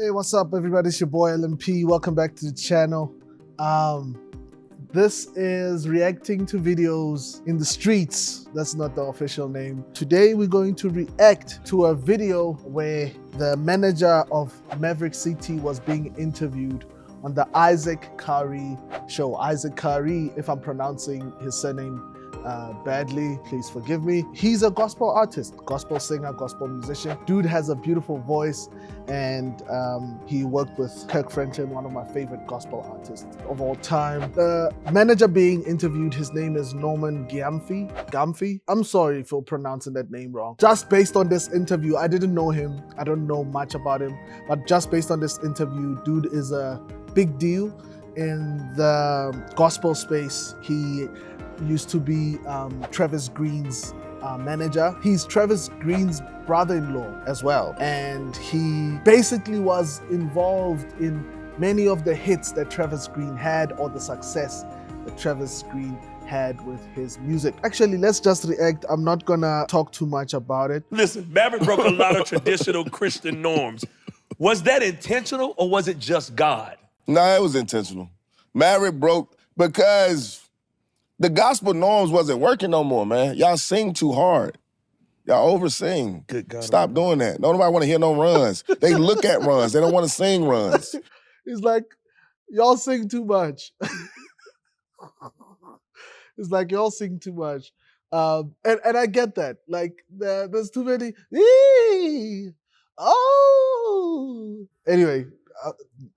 Hey, what's up, everybody? It's your boy Allan.P. Welcome back to the channel. This is reacting to videos in the streets. That's not the official name. Today, we're going to react to a video where the manager of Maverick CT was being interviewed on the Isaac Kari show. Isaac Kari, if I'm pronouncing his surname badly, please forgive me. He's a gospel artist, gospel singer, gospel musician. Dude has a beautiful voice, and he worked with Kirk Franklin, one of my favorite gospel artists of all time. The manager being interviewed, his name is Norman Gamfi. I'm sorry for pronouncing that name wrong. Just based on this interview, I didn't know him. I don't know much about him, but just based on this interview, dude is a big deal in the gospel space. He used to be Travis Green's manager. He's Travis Green's brother-in-law as well. And he basically was involved in many of the hits that Travis Green had, or the success that Travis Green had with his music. Actually, let's just react. I'm not gonna talk too much about it. Listen, Maverick broke a lot of traditional Christian norms. Was that intentional, or was it just God? No, it was intentional. Maverick broke because the gospel norms wasn't working no more, man. Y'all sing too hard. Y'all over-sing. Good God. Stop doing that. Nobody want to hear no runs. They look at runs. They don't want to sing runs. It's like, y'all sing too much. It's like, y'all sing too much. And I get that. Like, there's too many. Oh. Anyway,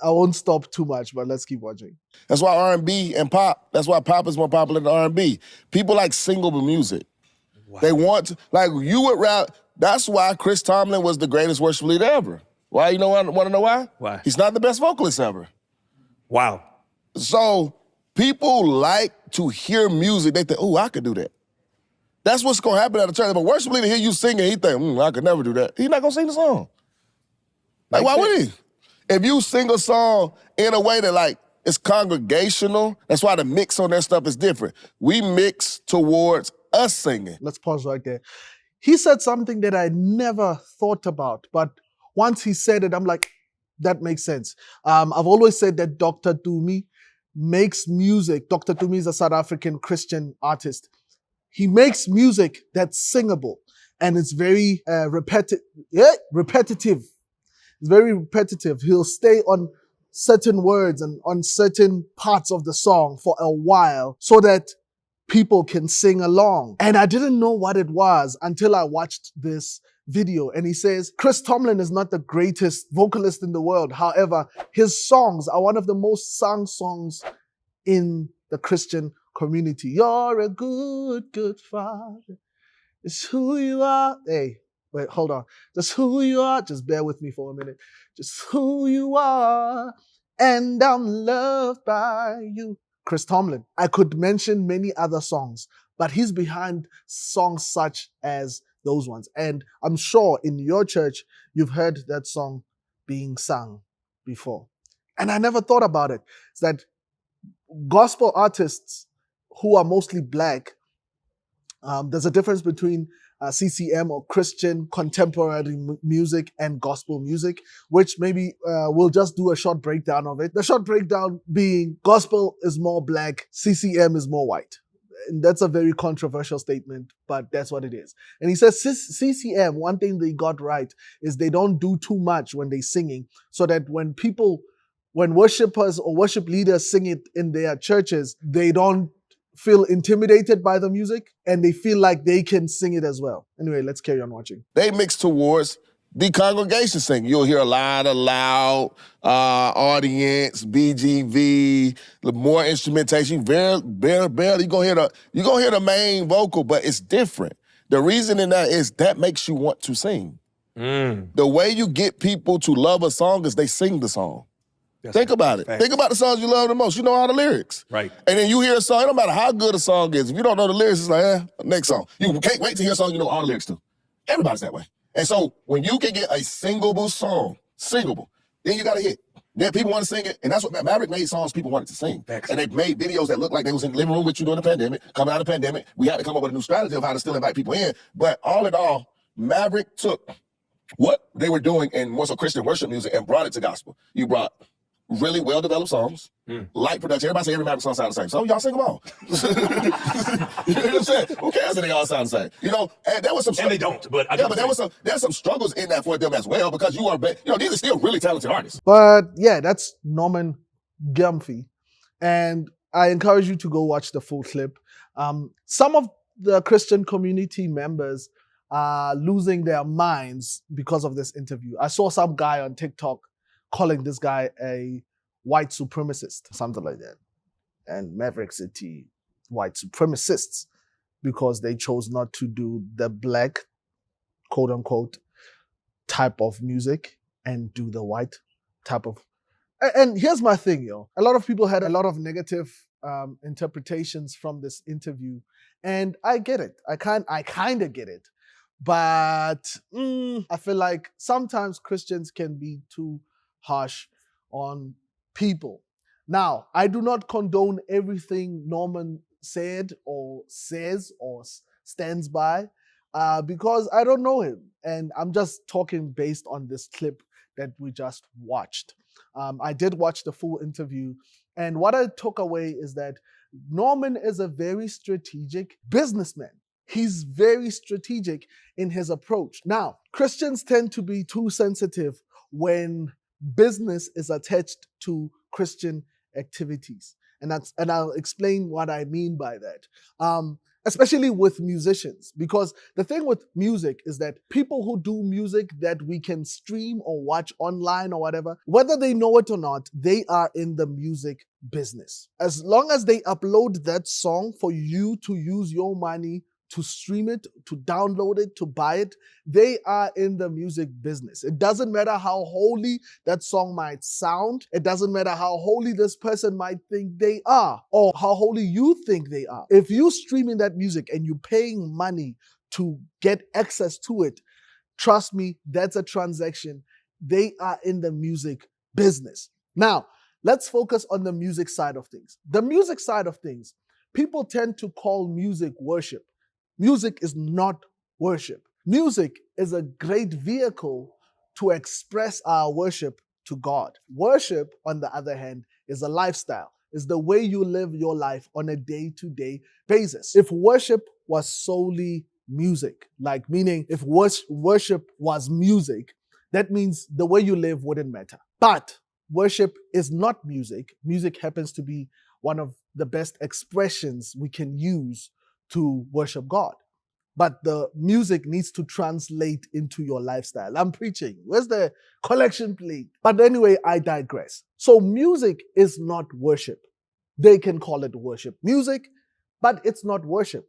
I won't stop too much, but let's keep watching. That's why R&B and pop, that's why pop is more popular than R&B. People like singable music. Wow. They want to, like you would rap, that's why Chris Tomlin was the greatest worship leader ever. Why, you know, want to know why? Why? He's not the best vocalist ever. Wow. So people like to hear music, they think, oh, I could do that. That's what's gonna happen at a church. If a worship leader hear you singing, he think, I could never do that. He's not gonna sing the song. Like, why would he? If you sing a song in a way that like it's congregational, that's why the mix on that stuff is different. We mix towards us singing. Let's pause right there. He said something that I never thought about, but once he said it, I'm like, that makes sense. I've always said that Dr. Tumi makes music. Dr. Tumi is a South African Christian artist. He makes music that's singable, and it's very repetitive. It's very repetitive. He'll stay on certain words and on certain parts of the song for a while so that people can sing along. And I didn't know what it was until I watched this video. And he says, Chris Tomlin is not the greatest vocalist in the world. However, his songs are one of the most sung songs in the Christian community. You're a good, good father. It's who you are. Hey. Wait, hold on. Just who you are. Just bear with me for a minute. Just who you are. And I'm loved by you. Chris Tomlin. I could mention many other songs, but he's behind songs such as those ones. And I'm sure in your church, you've heard that song being sung before. And I never thought about it. It's that gospel artists who are mostly black, there's a difference between CCM or Christian contemporary music and gospel music, which maybe we'll just do a short breakdown of it. The short breakdown being gospel is more black, CCM is more white. And that's a very controversial statement, but that's what it is. And he says CCM, one thing they got right is they don't do too much when they're singing, so that when worshipers or worship leaders sing it in their churches, they don't feel intimidated by the music, and they feel like they can sing it as well. Anyway, let's carry on watching. They mix towards the congregation singing. You'll hear a lot of loud audience, BGV, more instrumentation. Barely, you're gonna hear the main vocal, but it's different. The reason in that is that makes you want to sing. The way you get people to love a song is they sing the song. Think about it. Think about the songs you love the most. You know all the lyrics. Right. And then you hear a song, it don't matter how good a song is. If you don't know the lyrics, it's like, next song. You can't wait to hear a song you know all the lyrics to. Everybody's that way. And so when you can get a singable song, then you got a hit. Then people want to sing it. And that's what Maverick made songs people wanted to sing. Excellent. And they made videos that looked like they was in the living room with you during the pandemic. Coming out of the pandemic, we had to come up with a new strategy of how to still invite people in. But all in all, Maverick took what they were doing in more so Christian worship music and brought it to gospel. You brought really well-developed songs, light production. Everybody say every Maverick song sound the same. So y'all sing them all. You know what I'm saying? Who cares if they all sound the same? You know, and there was some. And they don't, but I yeah, but there's some struggles in that for them as well because these are still really talented artists. But yeah, that's Norman Gumphy. And I encourage you to go watch the full clip. Some of the Christian community members are losing their minds because of this interview. I saw some guy on TikTok calling this guy a white supremacist, something like that. And Maverick City, white supremacists, because they chose not to do the black, quote unquote, type of music and do the white type of. And here's my thing, yo. A lot of people had a lot of negative interpretations from this interview, and I get it. I kind of get it, but I feel like sometimes Christians can be too harsh on people. Now, I do not condone everything Norman said or says or stands by, because I don't know him, and I'm just talking based on this clip that we just watched. I did watch the full interview, and what I took away is that Norman is a very strategic businessman. He's very strategic in his approach. Now, Christians tend to be too sensitive when business is attached to Christian activities. And I'll explain what I mean by that. Especially with musicians, because the thing with music is that people who do music that we can stream or watch online or whatever, whether they know it or not, they are in the music business. As long as they upload that song for you to use your money to stream it, to download it, to buy it, they are in the music business. It doesn't matter how holy that song might sound. It doesn't matter how holy this person might think they are or how holy you think they are. If you streaming that music and you're paying money to get access to it, trust me, that's a transaction. They are in the music business. Now, let's focus on the music side of things. The music side of things, people tend to call music worship. Music is not worship. Music is a great vehicle to express our worship to God. Worship, on the other hand, is a lifestyle. It's the way you live your life on a day-to-day basis. If worship was solely music, like meaning if worship was music, that means the way you live wouldn't matter. But worship is not music. Music happens to be one of the best expressions we can use to worship God. But the music needs to translate into your lifestyle. I'm preaching. Where's the collection plate? But anyway, I digress. So music is not worship. They can call it worship music, but it's not worship.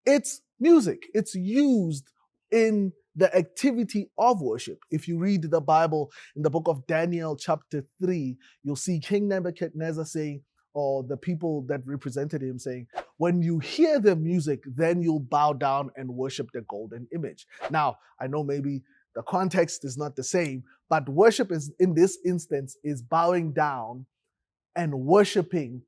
It's music. It's used in the activity of worship. If you read the Bible in the book of Daniel chapter 3, you'll see King Nebuchadnezzar saying, or the people that represented him saying, when you hear the music, then you'll bow down and worship the golden image. Now, I know maybe the context is not the same, but worship is, in this instance, is bowing down and worshiping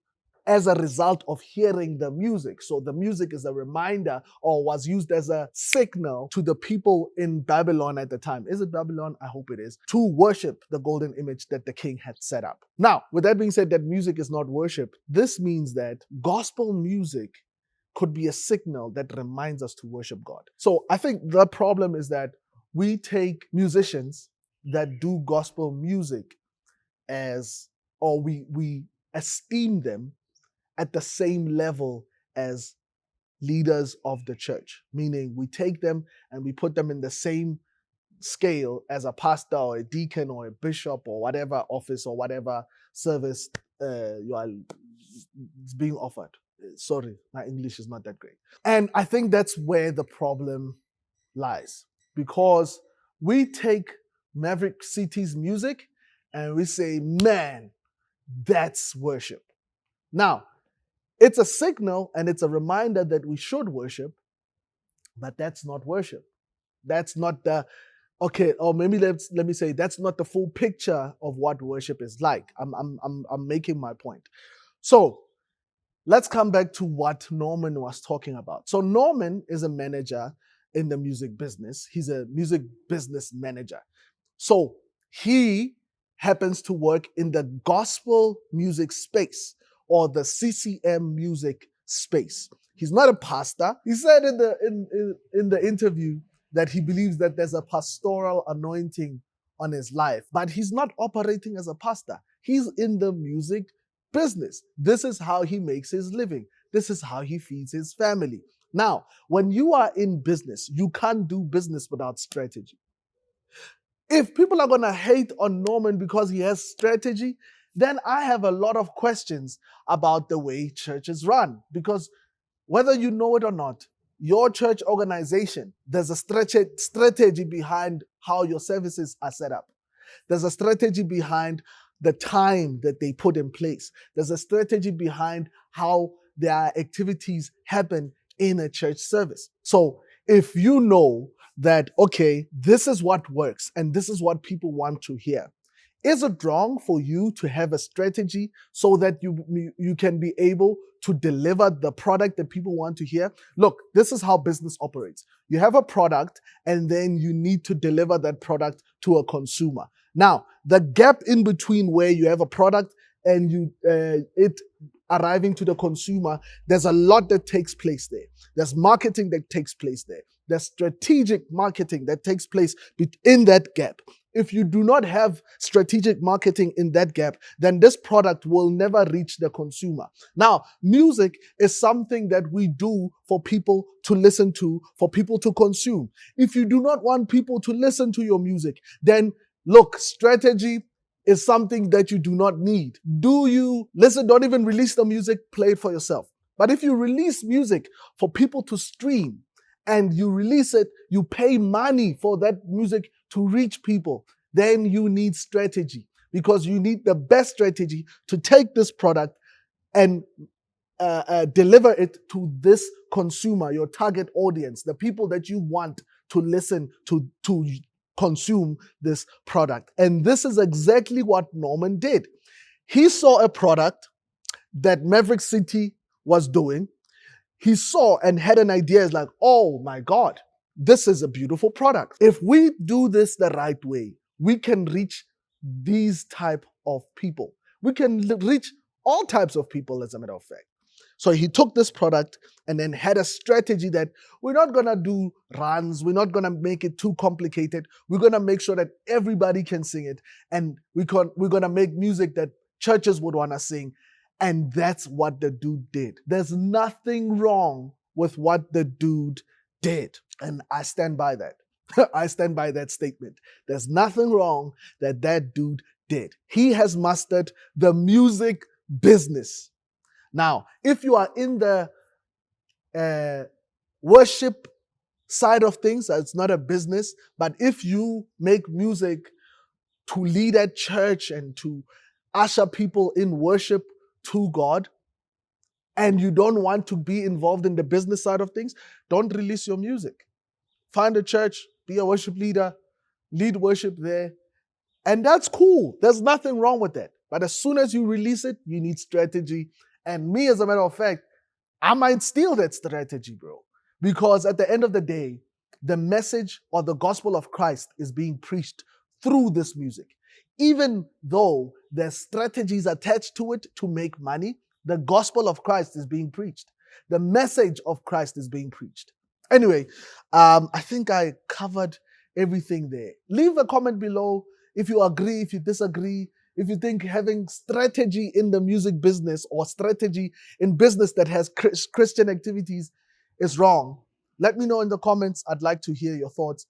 as a result of hearing the music. So the music is a reminder, or was used as a signal to the people in Babylon at the time. Is it Babylon? I hope it is. To worship the golden image that the king had set up. Now, with that being said, that music is not worship, this means that gospel music could be a signal that reminds us to worship God. So I think the problem is that we take musicians that do gospel music as, or we esteem them at the same level as leaders of the church, meaning we take them and we put them in the same scale as a pastor or a deacon or a bishop or whatever office or whatever service is being offered. Sorry, my English is not that great. And I think that's where the problem lies, because we take Maverick City's music and we say, man, that's worship. Now, it's a signal and it's a reminder that we should worship, but that's not worship. That's not the, okay, or maybe let me say, that's not the full picture of what worship is like. I'm making my point. So let's come back to what Norman was talking about. So Norman is a manager in the music business. He's a music business manager. So he happens to work in the gospel music space or the CCM music space. He's not a pastor. He said in the interview that he believes that there's a pastoral anointing on his life, but he's not operating as a pastor. He's in the music business. This is how he makes his living. This is how he feeds his family. Now, when you are in business, you can't do business without strategy. If people are going to hate on Norman because he has strategy, then I have a lot of questions about the way churches run. Because whether you know it or not, your church organization, there's a strategy behind how your services are set up. There's a strategy behind the time that they put in place. There's a strategy behind how their activities happen in a church service. So if you know that, okay, this is what works and this is what people want to hear, is it wrong for you to have a strategy so that you can be able to deliver the product that people want to hear? Look, this is how business operates. You have a product and then you need to deliver that product to a consumer. Now, the gap in between where you have a product and it arriving to the consumer, there's a lot that takes place there. There's marketing that takes place there. There's strategic marketing that takes place in that gap. If you do not have strategic marketing in that gap, then this product will never reach the consumer. Now, music is something that we do for people to listen to, for people to consume. If you do not want people to listen to your music, then look, strategy is something that you do not need. Do you listen? Don't even release the music, play it for yourself. But if you release music for people to stream and you release it, you pay money for that music to reach people, then you need strategy, because you need the best strategy to take this product and deliver it to this consumer, your target audience, the people that you want to listen to consume this product. And this is exactly what Norman did. He saw a product that Maverick City was doing. He saw and had an idea. It's like, oh my God, this is a beautiful product. If we do this the right way, we can reach these type of people. We can reach all types of people, as a matter of fact. So he took this product and then had a strategy that we're not going to do runs. We're not going to make it too complicated. We're going to make sure that everybody can sing it. And we're going to make music that churches would want to sing. And that's what the dude did. There's nothing wrong with what the dude did. And I stand by that. I stand by that statement. There's nothing wrong that dude did. He has mastered the music business. Now, if you are in the worship side of things, it's not a business, but if you make music to lead at church and to usher people in worship to God, and you don't want to be involved in the business side of things, don't release your music. Find a church, be a worship leader, lead worship there, and that's cool. There's nothing wrong with that. But as soon as you release it, you need strategy. And me, as a matter of fact, I might steal that strategy, bro. Because at the end of the day, the message or the gospel of Christ is being preached through this music. Even though there's strategies attached to it to make money, the gospel of Christ is being preached. The message of Christ is being preached. Anyway, I think I covered everything there. Leave a comment below if you agree, if you disagree, if you think having strategy in the music business or strategy in business that has Christian activities is wrong. Let me know in the comments. I'd like to hear your thoughts.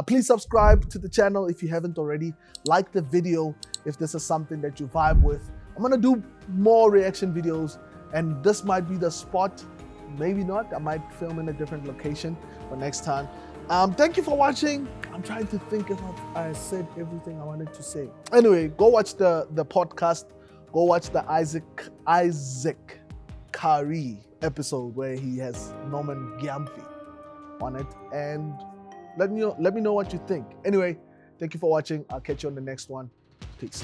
Please subscribe to the channel if you haven't already. Like the video if this is something that you vibe with. I'm going to do more reaction videos, and this might be the spot. Maybe not. I might film in a different location for next time. Thank you for watching. I'm trying to think if I said everything I wanted to say. Anyway, go watch the podcast. Go watch the Isaac Kari episode where he has Norman Gyamfi on it, and let me know what you think. Anyway, thank you for watching. I'll catch you on the next one. Peace.